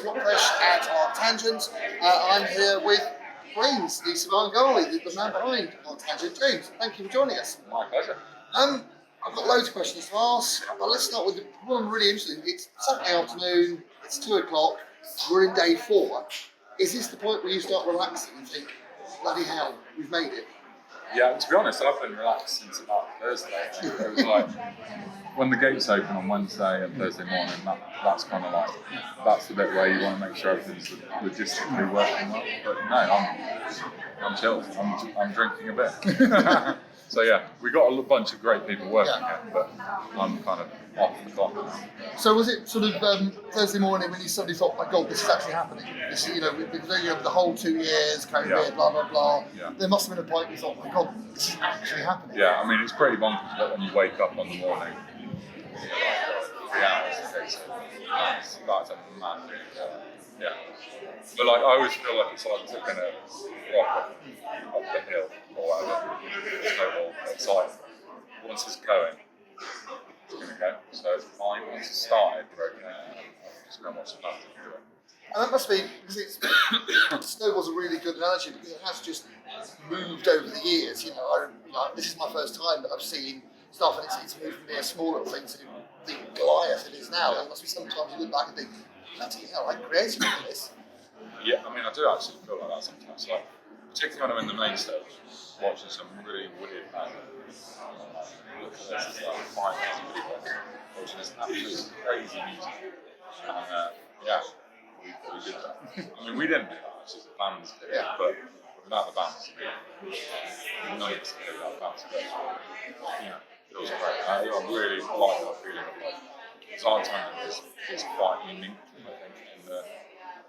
is ROCKFLESH at Arctangent. I'm here with James, the Scarlett, the man behind Arctangent. James, thank you for joining us. My pleasure. I've got loads of questions to ask, but let's start with the one really interesting. It's Saturday afternoon, it's 2 o'clock, we're in day 4. Is this the point where you start relaxing and think, bloody hell, we've made it? Yeah, to be honest, I've been relaxed since about Thursday. It was like, when the gates open on Wednesday and Thursday morning, that's kind of like, that's the bit where you want to make sure everything's logistically working well. But no, I'm chilled. I'm drinking a bit. So yeah, we got a bunch of great people working here, but I'm kind of off the clock now. So was it sort of Thursday morning when you suddenly thought, my God, this is actually happening? This, the whole 2 years, COVID, blah, blah, blah. Yeah. There must have been a point where you thought, my God, this is actually happening. Yeah, I mean, it's pretty bonkers that when you wake up on the morning, 3 hours, okay, so that's a mad thing. Yeah. But like, I always feel like it's like taking a rock up the hill or whatever. Snowball. It's like, once it's going, it's going to go. So it's fine. Once it's started, we're okay. I'm just going to watch the battle do it. And that must be, because snowball's a really good analogy because it has just moved over the years. This is my first time that I've seen stuff and it's moved from being a small little thing to the Goliath it is now. There must be sometimes you look back and think, bloody hell, I created this. Yeah, I mean, I do actually feel like that sometimes. Like, particularly when I'm in the main stage, watching some really weird look at this, it's like 5,000 people watching this absolutely crazy music. And yeah, we did that. I mean, we didn't do that, actually, the bands did it, but without the bands, none of us did without the bands. But yeah, it was great. I really like that feeling of like, Arctangent is quite unique, I think, in the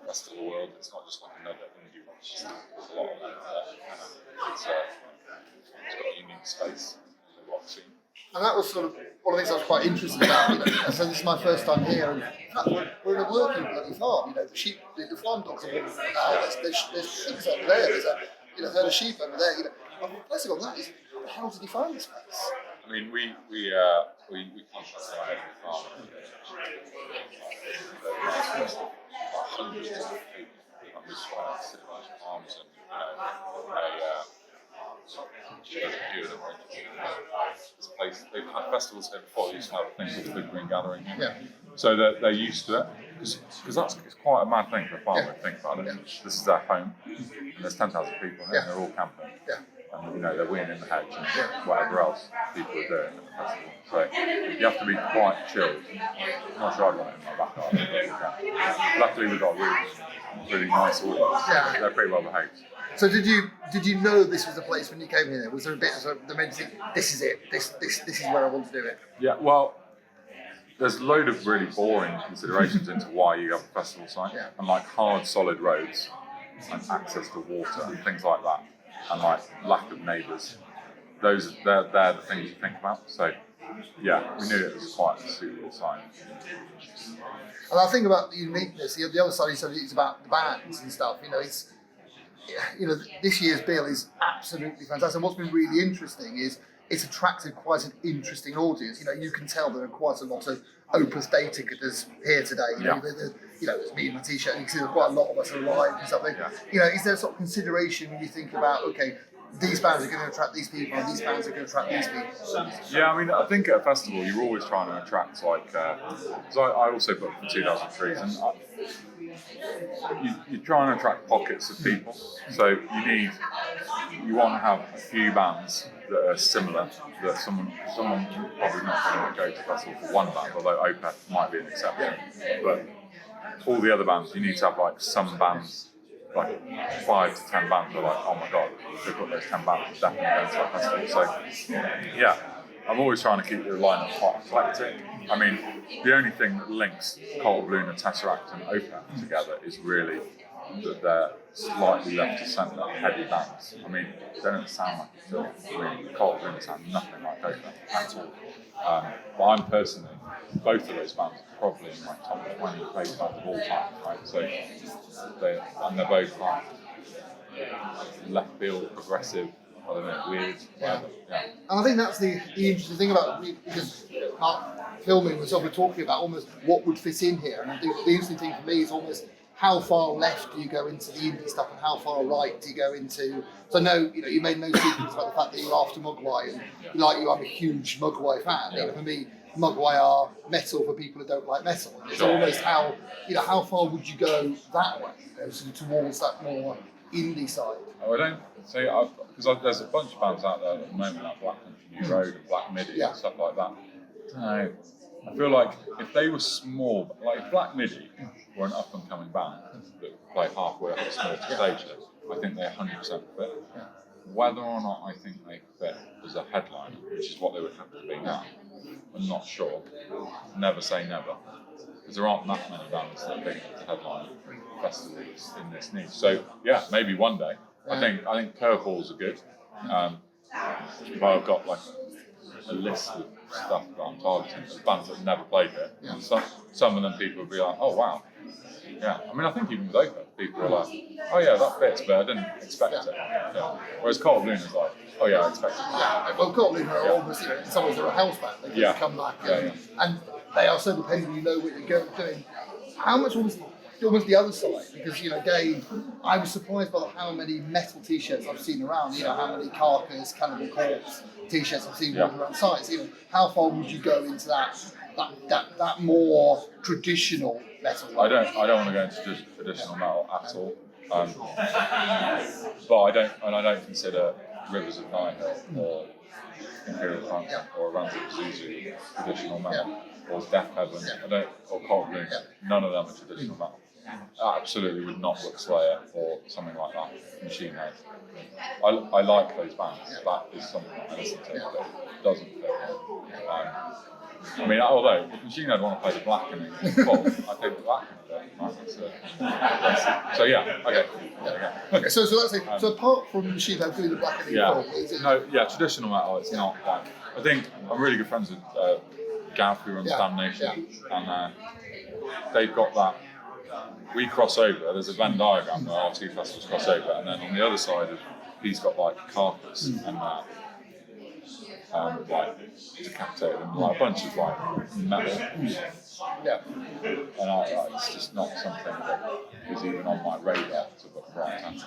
rest of the world. It's not just like another indie rock. There's a lot of them there. It's got a unique space in the rock scene. And that was sort of one of the things I was quite interested about. So this is my first time here, and in fact, we're in a working bloody farm. The sheep, the farm dogs are walking about. There's sheep over there. There's a herd of sheep over there. I'm impressive on that. How did you find this place? I mean, we contracted our head of the farm. Hundreds of people. And we try to sit on farms and there's a few of them. This place, they've had festivals here before. They used to have a thing called the Big Green Gathering. Yeah. So they're used to it. Because it's quite a mad thing for a farmer to think about it. Yeah. This is their home, and there's 10,000 people here, and they're all camping. Yeah. And they're weaning in the hedge and whatever else people are doing at the festival. So you have to be quite chilled. I'm not sure I'd want it in my backyard. Luckily we've got a really nice audience. Yeah. They're pretty well behaved. So did you know this was the place when you came here? Was there a bit of the made you think, this is it, this is where I want to do it? Yeah, well, there's a load of really boring considerations into why you have a festival site, and like hard, solid roads and access to water and things like that. And like lack of neighbours, they're the things you think about. So yeah, we knew it was quite a suitable sign. And I think about the uniqueness. The other side is about the bands and stuff. This year's bill is absolutely fantastic. And what's been really interesting is it's attracted quite an interesting audience. You can tell there are quite a lot of Opus Day ticketers here today. There's me in my t-shirt, and you can see there's quite a lot of us alive and something. Yeah. Is there a sort of consideration when you think about, okay, these bands are going to attract these people, and these bands are going to attract these people? Yeah, I mean, I think at a festival you're always trying to attract, like, because I also booked for 2003, and you try and attract pockets of people. So you want to have a few bands that are similar, that someone probably not going to go to festival for one band, although Opeth might be an exception. But all the other bands, you need to have like some bands, like 5 to 10 bands are like, oh my God, they've got those 10 bands, definitely going to that festival. So yeah, I'm always trying to keep the lineup quite eclectic. I mean, the only thing that links Cult of Luna, Tesseract and Opeth together is really that they're slightly left to centre heavy bands. I mean, they don't sound like it still. I mean, Cult of Luna sound nothing like Opeth at all. But I'm personally, both of those bands are probably in my top 20 favourite bands of all time, right? So they're both like left field, progressive, I don't know, weird, whatever. Yeah. And I think that's the interesting thing about it, because filming was sort of talking about almost what would fit in here. And I think the interesting thing for me is almost how far left do you go into the indie stuff and how far right do you go into? So I know, you made no secrets about the fact that you're after Mogwai, and I'm a huge Mogwai fan. For me, Mogwai are metal for people who don't like metal. It's almost how far would you go that way, towards that more indie side? Oh, I don't say because there's a bunch of bands out there at the moment, like Black Country New Road and Black Midi and stuff like that. I feel like if they were small, like if Black Midi were an up and coming band that play halfway up a small stage, I think they 100% fit. Whether or not I think they fit as a headliner, which is what they would have to be now, I'm not sure. Never say never, because there aren't that many bands that are big enough to headline festivals in this niche. So yeah, maybe one day. I think curveballs are good. But I've got like a list of stuff that I'm targeting, bands that have never played here. And some of them people will be like, oh wow. Yeah, I mean, I think even with Opeth, people are like, oh yeah, that fits, but I didn't expect it. Yeah. Whereas Cult of Luna is like, oh yeah, I expected it. Yeah, well, Cult of Luna are almost, in some ways, they're a house band. They just come back and they are so dependent, you know what you're doing. How much almost the other side? Because, again, I was surprised by how many metal t-shirts I've seen around, how many Carcass, Cannibal Corpse t-shirts I've seen walking around sites. How far would you go into that more traditional metal? I don't want to go into traditional metal at all. But I don't consider Rivers of Nihil or Imperial Punk or Rancid Zuzu traditional metal, or Death Heaven, or Cult of Luna. None of them are traditional metal. I absolutely would not look Slayer or something like that. Machine Head. I like those bands. That is something that I listen to, but it doesn't fit. I mean, although if Machine Head want to play the Blackening full, I take the Blackening. Right? So yeah, okay. Okay, so that's it. So apart from Machine Head doing the Blackening full, is it? Traditional metal. It's not like, I think I'm really good friends with Gav, who runs Damnation, and they've got that. We cross over. There's a Venn diagram where our two festivals cross over, and then on the other side, he's got like Carcass and like Decapitated and like a bunch of like metal. Yeah. And it's just not something that is even on my radar to book for Arctangent.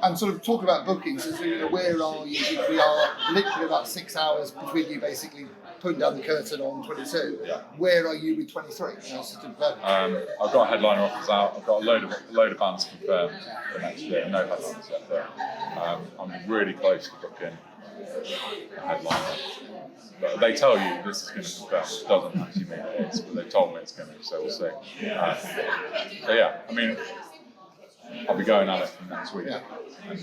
And sort of talk about bookings. So, where are you? We are literally about 6 hours between you basically putting down the curtain on 22. Where are you with 23? I've got headliner offers out. I've got a load of bands confirmed for next year. No headliners yet, but I'm really close to booking a headliner. But they tell you this is going to confirm. It doesn't actually mean it is, but they told me it's going to, so we'll see. So yeah, I mean, I'll be going at it from next week, and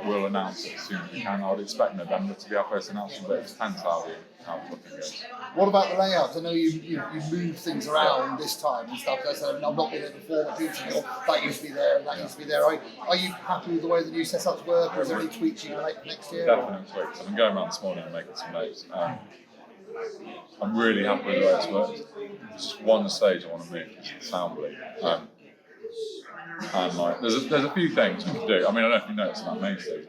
we'll announce it as soon as we can. I would expect November to be our first announcement, but it depends how the booking goes. What about the layouts? I know you move things around this time and stuff. I said, I've not been there before, but that used to be there and that used to be there. Are you happy with the way the new setups work, or is there any tweaks you can make next year? Definite tweaks. I've been going around this morning and making some notes. I'm really happy with the way it's worked. There's just one stage I want to move, which is the sound bleed. And like, there's a few things we can do. I mean, I don't know if you noticed that main stage.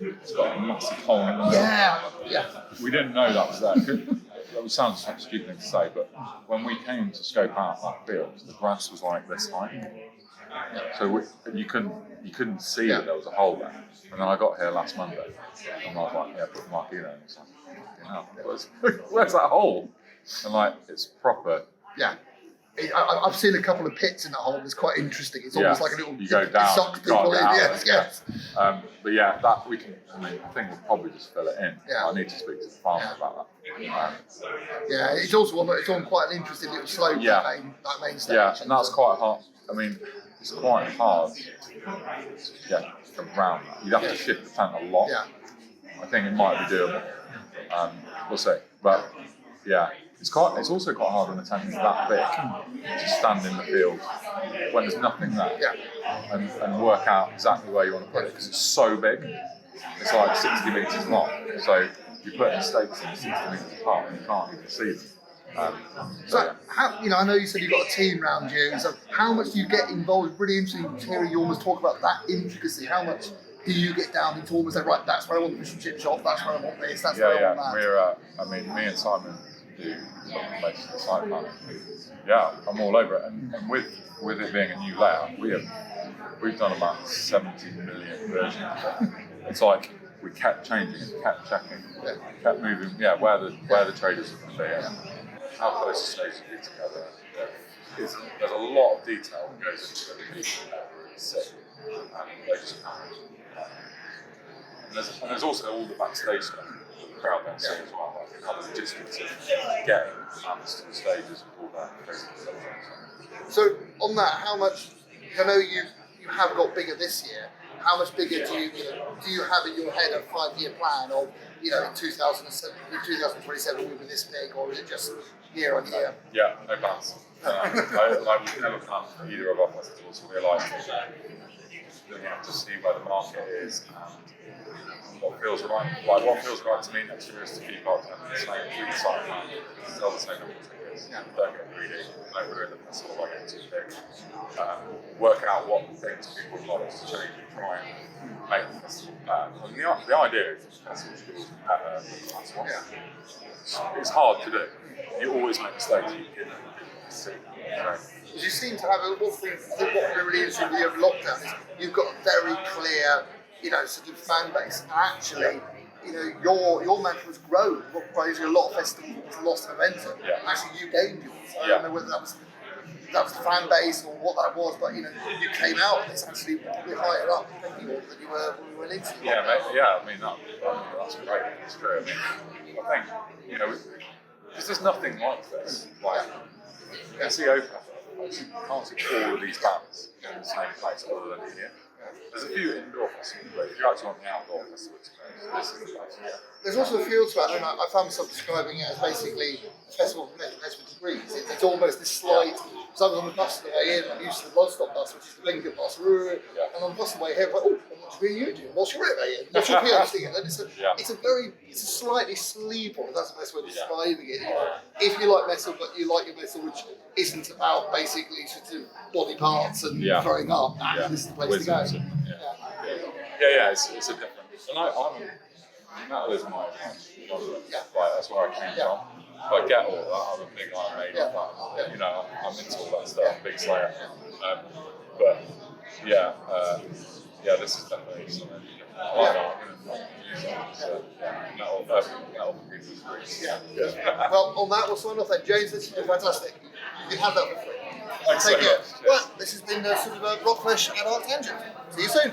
It's got a massive hole in the middle. We didn't know that was there. That would sound such a stupid thing to say, but when we came to scope out that field, the grass was like this high. So you couldn't see that there was a hole there. And then I got here last Monday, and I was like, put the marquee there. And it's like, where's that hole? And like, it's proper. Yeah. I've seen a couple of pits in that hole. It's quite interesting. It's almost like a little. You go down. Suck people in. Yes. But yeah, that we can. I mean, I think we'll probably just fill it in. Yeah. I need to speak to the farmer about that. It's also it's on quite an interesting little slope. That main stage. Yeah, and that's quite hard. I mean, it's quite hard to get around that. You'd have to shift the tent a lot. Yeah. I think it might be doable. We'll see. But yeah. It's also quite hard when the tent is that big to stand in the field when there's nothing there and work out exactly where you want to put it, because it's so big. It's like 60 metres long, so you're putting stakes in 60 metres apart and you can't even see them. I know you said you've got a team around you, so how much do you get involved? It's really interesting to hear you almost talk about that intricacy. How much do you get down into almost like, right, that's where I want the fish and chip shop, that's where I want this, that's where I want that? Me and Simon do most of the site planning. Yeah, I'm all over it. And with it being a new layout, we've done about 70 million versions of it. It's like we kept changing it, kept checking, kept moving. Yeah, where the traders are going to be, and how close the stages will be together. There's a lot of detail that goes into it. People really sit and they just and there's also all the backstage stuff that the crowd don't see as well, like the kind of logistics of getting fans to the stages and all that. So on that, how much? I know you have got bigger this year. How much bigger do you have in your head a 5-year plan of in 2027 we'll be this big, or is it just year on year? Yeah, no plans. I would never plan for either of our festivals. We're looking to see where the market is and what feels right. Like what feels right to me next year is to keep our the same site plan, sell the same number of tickets. Don't get greedy. Don't ruin the festival by getting too big. Work out what things people would like us to change and try and make the festival better. And the idea is that the festival should always be better than the last one. It's hard to do. You always make mistakes. You seem to have what really interesting with lockdown is you've got a very clear, sort of fan base. And actually, your mantra has grown. What probably a lot of festivals was lost momentum. Actually, you gained yours. I don't know whether that was the fan base or what that was, but you came out and it's actually probably higher up than you were when we went into it. Yeah, I mean that's great. It's true. I think because there's nothing like this. Like you see open, you can't see all of these bands in the same place other than here. There's a few indoor festivals, but if you actually want the outdoor festival experience, this is the place. There's also a feel to it, and I found myself describing it as basically a festival of measurement degrees. It's almost this slight. So I was on the bus the way in, I'm used to the Bloodstock bus, which is the blinker bus, and on the bus the way here, I'm like, what are you doing? What's your rate? What's your PhD? And it's a slightly sleeper, that's the best way of describing it. If you like metal, but you like your metal, which isn't about basically sort of body parts and throwing up, this is the place to go. It's a different. And metal is my that's where I came from. I get all that. I'm a big Iron Maiden fan. I'm into all that stuff. Big Slayer. This is definitely something Well, on that, we'll sign off then. James, this has been fantastic. You can have that for free. Thanks Take so care. much. Well, this has been sort of a ROCKFLESH at Arctangent. See you soon.